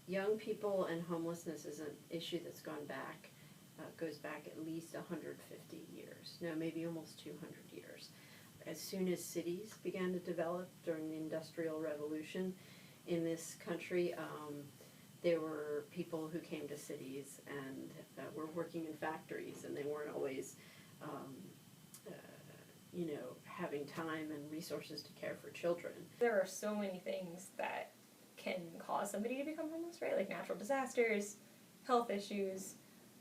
young people and homelessness is an issue that's goes back at least 150 years, no, maybe almost 200 years. As soon as cities began to develop during the Industrial Revolution in this country, there were people who came to cities and were working in factories, and they weren't always, having time and resources to care for children. There are so many things that can cause somebody to become homeless, right? Like natural disasters, health issues,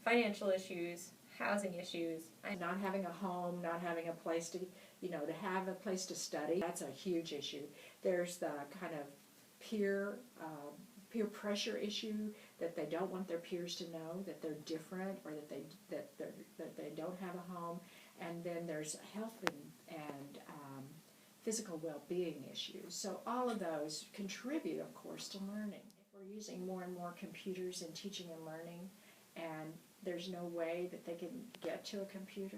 financial issues, housing issues. Not having a home, not having a place to, to have a place to study, that's a huge issue. There's the kind of peer pressure issue, that they don't want their peers to know that they're different, or that they don't have a home. And then there's health and physical well-being issues. So all of those contribute, of course, to learning. If we're using more and more computers in teaching and learning, and there's no way that they can get to a computer,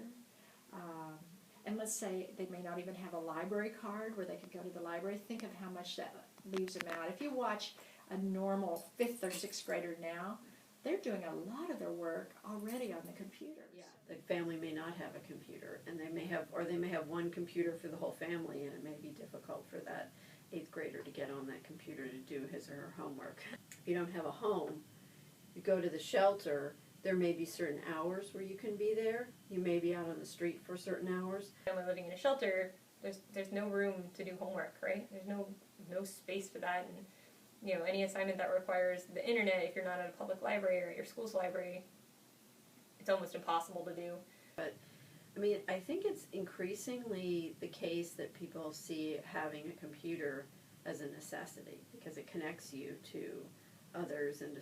and let's say they may not even have a library card where they could go to the library, think of how much that leaves them out. If you watch a normal 5th or 6th grader now, they're doing a lot of their work already on the computer. Yeah, the family may not have a computer, and they may have one computer for the whole family, and it may be difficult for that 8th grader to get on that computer to do his or her homework. If you don't have a home, you go to the shelter. There may be certain hours where you can be there. You may be out on the street for certain hours. When living in a shelter, there's no room to do homework, right? There's no space for that, and any assignment that requires the internet, if you're not at a public library or at your school's library, it's almost impossible to do. But I think it's increasingly the case that people see having a computer as a necessity because it connects you to others. And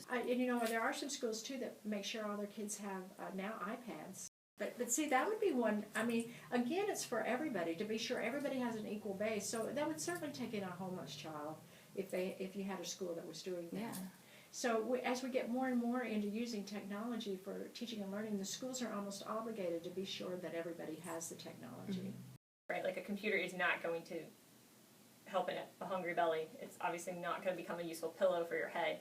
there are some schools too that make sure all their kids have now iPads. But see, that would be one. Again, it's for everybody, to be sure everybody has an equal base. So that would certainly take in a homeless child if you had a school that was doing that. Yeah. So as we get more and more into using technology for teaching and learning, the schools are almost obligated to be sure that everybody has the technology. Mm-hmm. Right, like a computer is not going to help in a hungry belly. It's obviously not going to become a useful pillow for your head.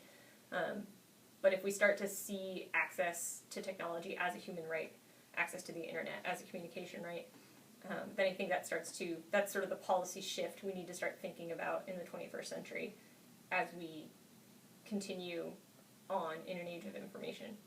But if we start to see access to technology as a human right, access to the internet as a communication right, then I think that's sort of the policy shift we need to start thinking about in the 21st century as we continue on in an age of information.